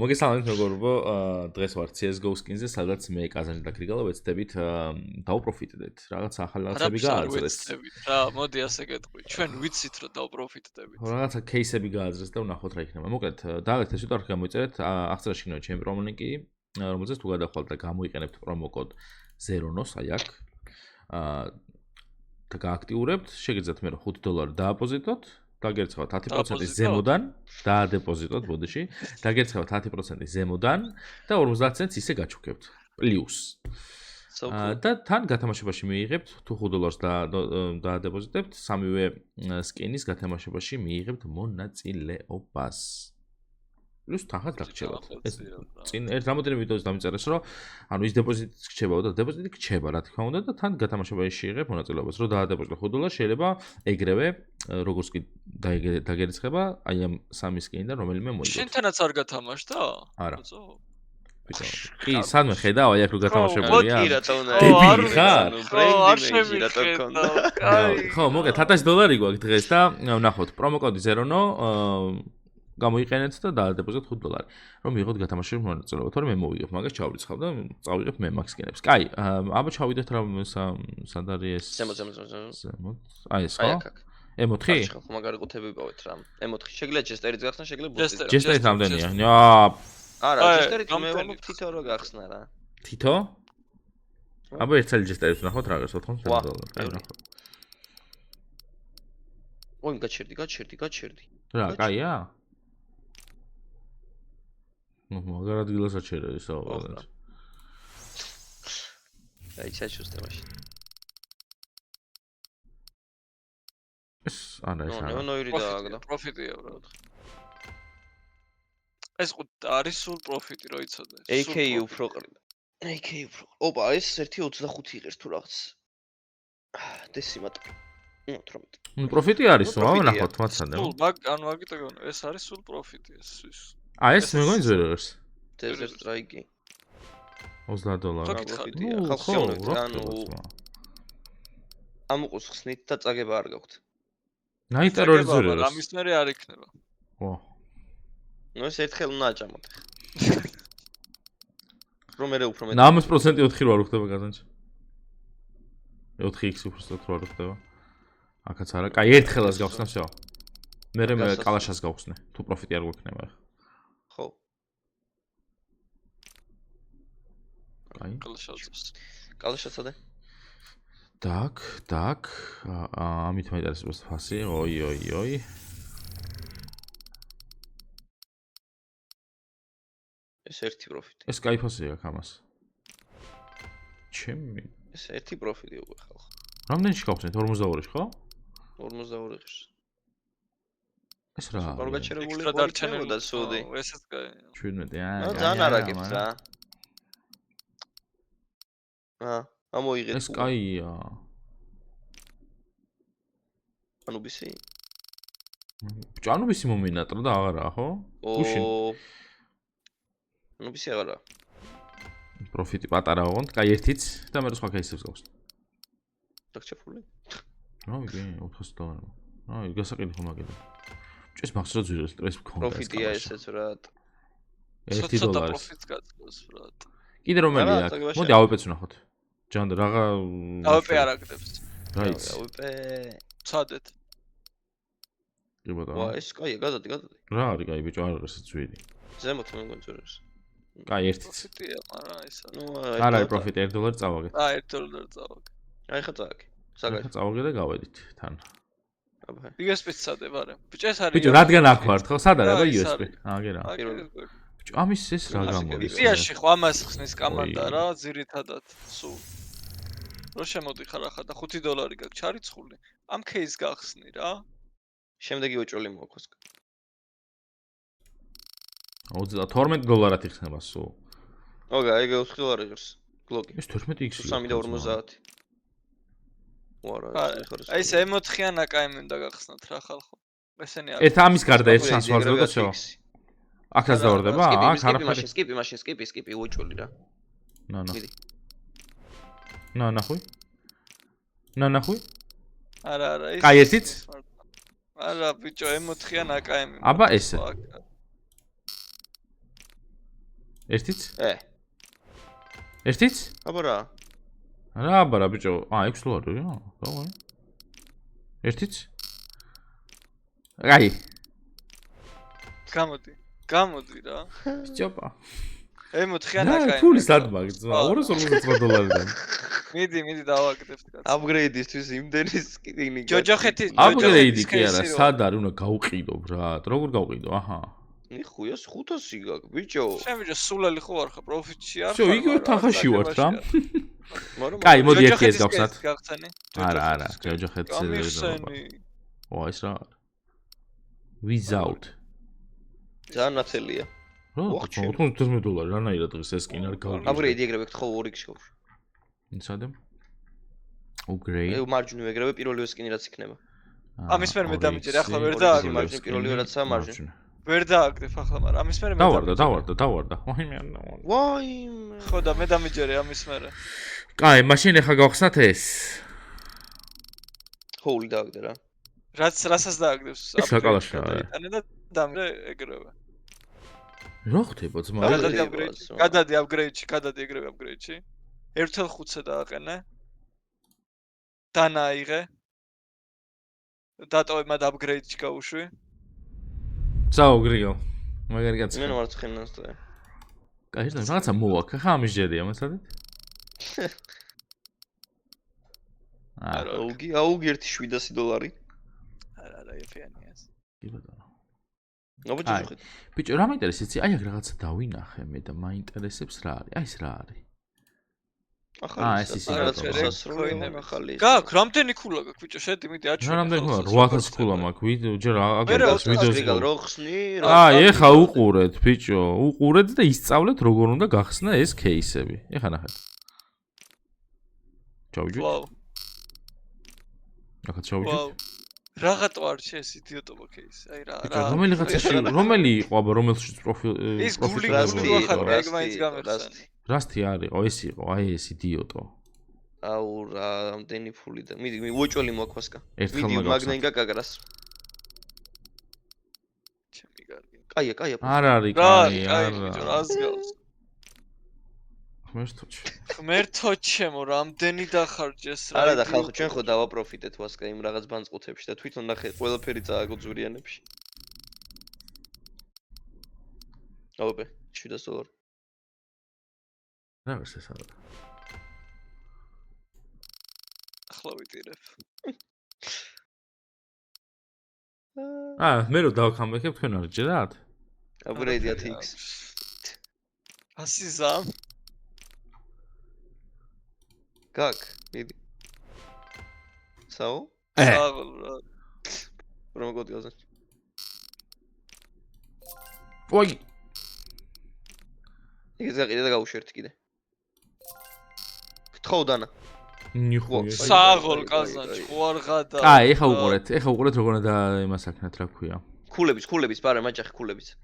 მოგესალმებით მეგობრებო, დღეს ვარ CS:GO skins-ზე, სადაც მე კაზანი და კრიგალა ვეცდებით დავპროფიტდეთ. რაღაც ახალი რაღაცები გააძლეს. რა, მოდი ასე გეტყვი. ჩვენ ვიცით რომ დავპროფიტდებით. რაღაცა кейსები გააძლეს და ვნახოთ რა იქნება. მოკლედ, დაალეთ ეს ვიტყვი გამოიწერეთ, აღწერაში იქნება ჩემი პრომოლინკი, რომელზეც თუ გადახვალთ და გამოიყენებთ პრომოკოდ ZERONOS, აი აქ. და გააქტიურებთ, შეგიძლიათ მე $5 დააპოზიტოთ. დაგერცხავთ 10% ზემოდან, დაადეპოზიტოთ ბოდიში, დაგერცხავთ 10% ზემოდან და 50 ცენტს ისე გაჩუქებთ. პლუს. და თან გათამაშებაში მიიღებთ თუ $5 დაადეპოზიტებთ, სამივე სკინის გათამაშებაში მიიღებთ მონაწილეობას. პლუს თანხაც დაგრჩებათ. ეს წინ ერთ რამოდენიმე ვიდეოზე დამიწერეს, რომ ანუ ის დეპოზიტი გრჩებაო და დეპოზიტი გრჩება, რა თქმა უნდა და თან გათამაშებაში იღებ მონაწილეობას. რომ დაადეპოზიტო $5 შეიძლება ეგრევე როგორც კი დაგერიცხება, აი ამ სამი სკინიდან რომელიმე მოიგოთ. შენთანაც არ გათამაშდა? არა. კი, სანმე ხედავ, აი აქ რო გათამაშებულია. კი რატო უნდა? დებილი ხარ? ბრენდი რატო გქონდა? ხო, მოგეთ $1000 გვაქვს დღეს და ვნახოთ პრომოკოდი ZERONO გამოიყენეთ და დაადეპოზიტოთ $5. რომ მიიღოთ გათამაშების მონაწილეობა, თორე მე მოვიგებ, მაგას ჩავრიცხავ და წავიღებ მე მაგ სკინებს. კაი, აბა ჩავიდეთ რა სად არის ეს? ზემოთ. აი ეს ხო? M4? ხო, მაგარი ყუთები ვიპოვეთ რა. M4 შეგიძლიათ ჯესტერიც გახსნა, შეგიძლიათ ბუსტერი. ჯესტერიც რამდენია? არა, ჯესტერით მე ვამბობ თითო რო გახსნა რა. თითო? აბა ერთ წელი ჯესტერიც ვნახოთ რაღაც $90. კაი ვნახოთ. ой, გაჩერდი. რა, კაია? მაგარ ადგილას აჩერე ისა ყველას. აი, ჩაჩუსტე მაშინ. არა ეს არა. ნოირი დააგდა. პროფიტია ბრატ. ეს არის სულ პროფიტი, რო იცოდე. AK უფრო ყრიდა. ოპა, ეს 1.25 იღებს თუ რაღაც. დესიმატრი. 18. ნუ პროფიტი არის, რა ვნახოთ მაცადე. სულ ანუ მაგიტო ეს არის სულ პროფიტი ეს. აი ეს მე მგონი ზერერს. Desert Strike. $20. პროფიტია. ხო, ანუ ამოყოს ხსნით და წაგება არ გაქვთ. ნაი ტერორი ზერერს. ამის მერე არ იქნება. ხო. ნუ ეს ერთხელ უნდა აჭამოთ. რომ მე უფრო მეტი. 90% 4 რო არ ხდება გაზანჩი. 4x უბრალოდ რო არ ხდება. აქაც არა. კაი, ერთხელას გავხსნა всё. მე კალაშას გავხსნე. თუ პროფიტი არ გვექნება ახლა. ხო. კაი. კალაშაცადე. Так. ამით მაინტერესებს ფასი. ой. ეს ერთი პროფიტი. ეს კაი ფასია აქ ამას. ჩემი. ეს ერთი პროფიტი უკვე ხალხო. რამდენში გავხსნით? 42-ში, ხო? 42-ში. ეს რა? არ გაჩერებული და დარჩენილი და სუდი. ესეც კაი. 17 ნუ ძალიან არაგებს რა. ამოიღეთ. ეს კაია. ანუბისი? ანუბისი მომინატრა და აღარაა, ხო? გუშინ. ანუბისი აღარა. პროფიტი პატარა ოღონდ, კაი ერთიც და მე სხვა кейსებს გავხსნი. დაგჭაფული? რა იგი, $400. აი, გასაყიდი ხომ აგედა. ჭეს მაქსრა ძვირს სტრეს მქონდა. პროფიტია ესეც რა. $1. პროფიტს გაწყობს ბრატ. კიდე რომელი აქ? მოდი AWP-ს ვნახოთ. ჯანდ რაღა AWP არ აკეთებს. რაიც. AWP. ცადეთ. კი ბატონო. ვა, ეს კაია, გადადი. რა არის კაი ბიჭო, არ არის ძვირი. ზემოთ მე მგონი ძვირს. კაი ერთიც. პროფიტია, მაგრამ ეს არის. ნუ არ არის პროფიტი, $1 წავაგეთ. $1 წავაგე. აი ხა წააგე. საგაი. წავაგე და გავედით თან. აბა. USB-ს წადებ არა. ბიჭო ეს არის. ბიჭო, რადგან აქ ვართ ხო? სად არის აბა USB? აგერა. ბიჭო, ამის ეს რა გამოდის? იზიაში ხო ამას ხსნის კომანდა რა, ძირითადად სულ. რო შემოდიხარ ახლა და $5 გაქვს ჩარიცხული, ამ кейს გახსნი რა. შემდეგი უჭრელი მოაქვს. $12 იხსნება სულ. ოგა, ეგ $4 იღებს. გლოკი. ეს 12x-ი. 3 და 50. აი ეს M4-იან აკაიმი უნდა გახსნათ რა ხალხო. ესენი არის. ეს ამის გარდა ეს სასვაზრო და всё. აქაც დავარდება? აქ არაფერი. სკიპი უჭრელი რა. ნანა. ნახვი? არა, ის. კაი ერთიც? არა, ბიჭო, M4-იან აკაიმი. აბა ესე. ერთიც? ერთიც? აბა რა. რა აბარა ბიჭო? 6 დოლარია? რა? ერთიც? აი. გამოდი რა. სჭოპა. მოთხიანა რა კაი. ფული სად მაგ? 259 დოლარიდან. მიდი დავაგდებთ კაცო. აპგრეიდისთვის იმდენის კიდინი. ჯოჯოხეთის აპგრეიდი კი არა, სად არის? უნდა გავყიდო ბრატ. როგორ გავყიდო? აჰა. ნიხუიას 500 გაგ, ბიჭო. შენ ბიჭო სულელი ხო ვარ ხა პროფიტში არ всё, იგივე თახაში ვართ რა. მაგრამ კაი, მოდი ერთი ეს გავხსნათ. გახსენი. არა, ჯოჯოხეთს გამიხსენი. ო, ეს რა არის? Without. ძალიან ნათელია. რა, 95 დოლარი, რანაირად დღეს ეს კინ არ გავიგე. აპგრეიდი ეგრევე ხო 2 გშოვ. ისადემ. Upgrade. მარჯვნივ ეგრევე პირველივე სკინი რაც იქნება. ამის მერე მე დამიჯერე, ახლა ვერ დააგდებ მარჯვნივ პირველივე რაცაა მარჯვნივ. ვერ დააგდებ ახლა, მაგრამ ამის მერე მე დავარდა. ვაიმე. ხო და მე დამიჯერე ამის მერე. კაი, მაშინ ახლა გავხსნათ ეს. ჰოული დააგდე რა. რასაც დააგდებს საკალაშაა. და დამრე ეგრევე. რა ხდება ძმა? გადადი აპგრეიდში, გადადი ეგრევე აპგრეიდში. 1.5-ზე დააყენე. დანაიღე. დატოვე მათ აპგრეიდში გაუშვი. წაო გრიო. მაგარი კაცი. მე ვარ ცხენას და. კაი, რაღაცა მოვაქ, ხა ამის ჯერია, მოსადეთ? აუგი 1700 დოლარი. არა, ეფიანია ეს. კი ბატონო. აბა ჯოჯოხეთ. ბიჭო, რა მაინტერესებს იცი? აი აქ რაღაცა დავინახე მე და მაინტერესებს რა არის? აი ეს რა არის? ახალი ეს ისე ახალი. გაკ, რამდენი ქულა გაკ, ბიჭო, შედი მიდი აჩვენე. რა რამდენი ქულა? 8000 ქულა მაქვს. ჯერ აგერს ვიდეოს რო ხსნი, ეხა უყურეთ, ბიჭო, უყურეთ და ისწავლეთ როგორ უნდა გახსნა ეს кейსები. ეხა ნახეთ. ჩავიჯვით. ვაუ. ახლა ჩავიჯვით. რაღაცა არ შე ეს იდიოტობა кейსი. აი რა. რომელი იყო, აბა რომელშიც პროფილი ის გული ახლა ეგ მაინც გამეხსენი. რასთი არის? ეს იყო, აი ეს იდიოტო. აუ რა, ამდენი ფული და მიდი უოჭველი მოაქვასკა. ერთხელ მიდი მაგნაინგა კაგრას. ჩემი კარგი. კაია. არ არის კაი, ბიჭო, რას გავს? ღმერთო ჩემო, რამდენი დახარჯეს რა. არა და ხალხო, ჩვენ ხო დავაპროფიტეთ ვასკა იმ რაღაც ბანწყუთებში და თვითონ ნახე ყველაფერი წააგო ძვირიანებში. აუპე, 700 დოლარი. რა ვერს ეს არა. ახლა ვიტირებ. მე რო დავკამბექებ თქვენ არ ჯერათ? აპგრეიდი 10x. 100 ზამ. გაკ, მიდი. საო? საო რა. პრომოკოდი აზარ. ვაი. იქ ზაყიდე და გავუშვერთ კიდე. გთხოვ დანა. ნიხუია. საღოლ კაზანჩ, ხوارღადა. კაი, ეხა უყურეთ როგორ უნდა იმას აქნათ რა ქვია. ქულების, პარა მაჯახი ქულების.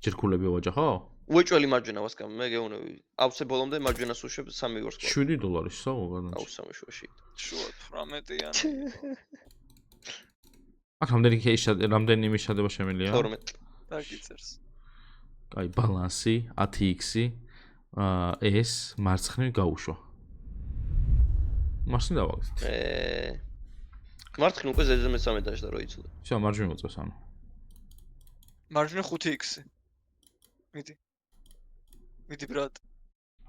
ჯერ ქულები ვაჯახო? უეჭველი მარჯვენა ვასკა, მე გეუნები. ავსე ბოლომდე მარჯვენას უშვებ 3 ვარს. 7 დოლარი საო გადაჭი. აუ 3 შუაში. შუა 18-იანი. აქ რამდენი მიშადება შემიძლია? 12. დაგიწერს. კაი, ბალანსი 10x-ი ეს მარცხნივ გაუშვა. მაშინ დავაგდეთ. მარცხნივ უკვე ზეზე მე-13 და რო იცოდე. всё, მარჯვნივ მოწევს ანუ. მარჯვნივ 5x. მიდი ბრატ.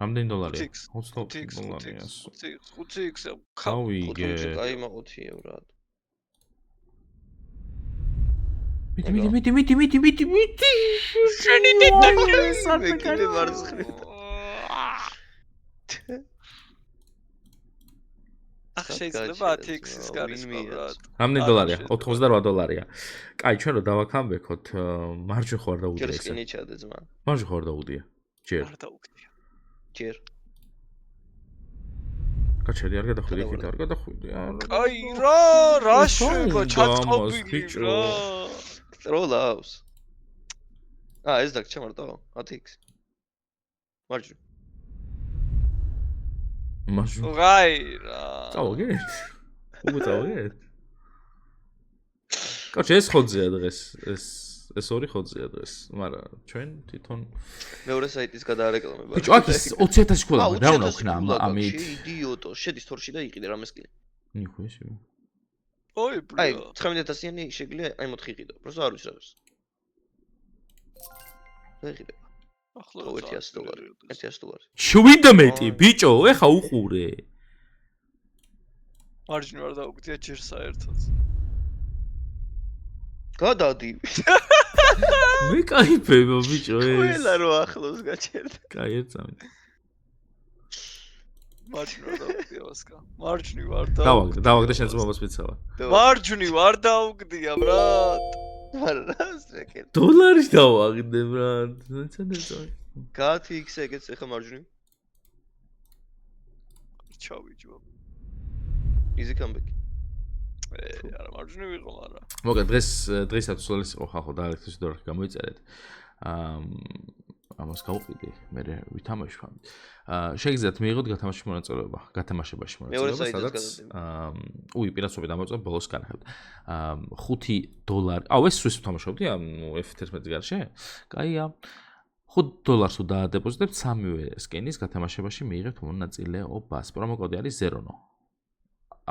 რამდენი დოლარია? 5x. 5x. გავიგე. კაი მაყუთია ბრატ. მიდი. შენი დიტაკი. მეკიდე მარცხნივ. ახ შეიძლება 10x-ის გარიშვა ბრატ. რამდენი დოლარია? 88 დოლარია. კაი, ჩვენ რო დავაკამბექოთ, მარჯვენ ხო არ დაუდია ჯერ ესე. სკინი ჩადე ძმა. მარჯვენ ხო არ დაუდია. ჯერ. არ დაუგდია. ჯერ. კაჩერი არ გადახვიდე, იქით არ გადახვიდე. კაი რა შვება ჩაწყობილი რა. როლავს. ეს დაგ ჩამარტო 10x. მარჯვენ. მარჯვენ. რაი რა. წავაგეთ. უგუწავაგეთ. კაჩი ეს ხოძეა დღეს ეს ეს ორი ხოძია დღეს, მაგრამ ჩვენ თვითონ მეორე საიტის გადაარეკლამება. ბიჭო, აქ ის 20000 ქულა რა უნდა ვქნა ამით? იდიოტო, შედის თორში და იყიდე რამეს კი. ნიხვეში. ოი, აი, ბლო. 19000-იანი შეგვიძლია აი 4 იყიდო. просто არ ვიცი რა არის. ვეღირება. ახლა ხო, $100. 100 დოლარი. 17 ბიჭო, ეხა უყურე. მარჯვნივ არ დაუგდია ჯერ საერთოდ. გადადი. მე кайფება ბიჭო ეს. ყველა რო ახლოს გაჩერდა. კაი ეცამით. მარჯვნივ არ დაუგდია ვასკა. მარჯვნივ არ დავაგდე შენ ძმობას მიცავა. მარჯვნივ არ დაუგდია, ბრატ. მარას რეკეთ. დოლარი დავაგდე ბრატ. ნაცადე. გაათი X ეგეც ახლა მარჯვნივ. ჩავიჯო. easy comeback. არა მარჯვნივ იყო, მაგრამ. მოგეთ დღესაც სულეს იყო ხალხო და ელექტროს დოლარი გამოიწერეთ. ამას გავყიდი, მე ვითამაშვა. შეგიძლიათ მიიღოთ გათამაშებაში მონაწილეობა, სადაც პირასობით ამოწმებ ბოლოს განახებთ. $5. აუ ეს სუის ვთამაშობდი ამ F11-ის გარშე? კაია. $5 თუ დაადეპოზიტებთ სამივე სკენის გათამაშებაში მიიღებთ მონაწილეობას. პრომოკოდი არის ZERONO.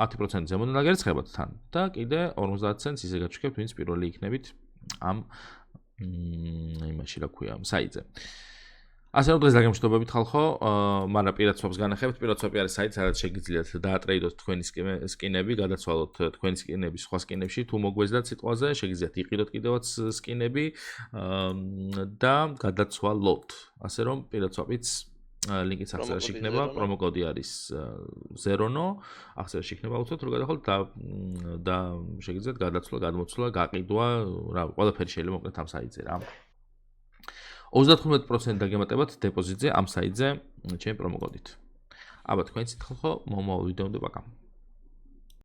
10% ზემოდან დაგერცხებათ თან და კიდე 50 ცენტს ისე გაჩვენებთ, ვინც პირველი იქნებით ამ იმაში რა ქვია, საიტზე. ასე რომ დღეს დაგემშვიდობებით ხალხო, მაგრამ პირადსვაპს განახებთ, პირადსვაპი არის საიტი, სადაც შეგიძლიათ დაატრეიდოთ თქვენი სკინები, გადაცვალოთ თქვენი სკინები სხვა სკინებში, თუ მოგვეძდათ სიტყვაზე, შეგიძლიათ იყიდოთ კიდევაც სკინები და გადაცვალოთ. ასე რომ პირადსვაპიც ლინკიც აღწერაში იქნება, პრომოკოდი არის ZERONO, აღწერაში იქნება უცებ რომ გადახვალოთ და შეგიძლიათ გადაცვლა, გადმოცვლა, გაყიდვა, რა, ყველაფერი შეიძლება მოკლედ ამ საიტზე რა. 35% დაგემატებათ დეპოზიტზე ამ საიტზე ჩემი პრომოკოდით. აბა თქვენც ხალხო, მომავალ ვიდეომდე პაკა.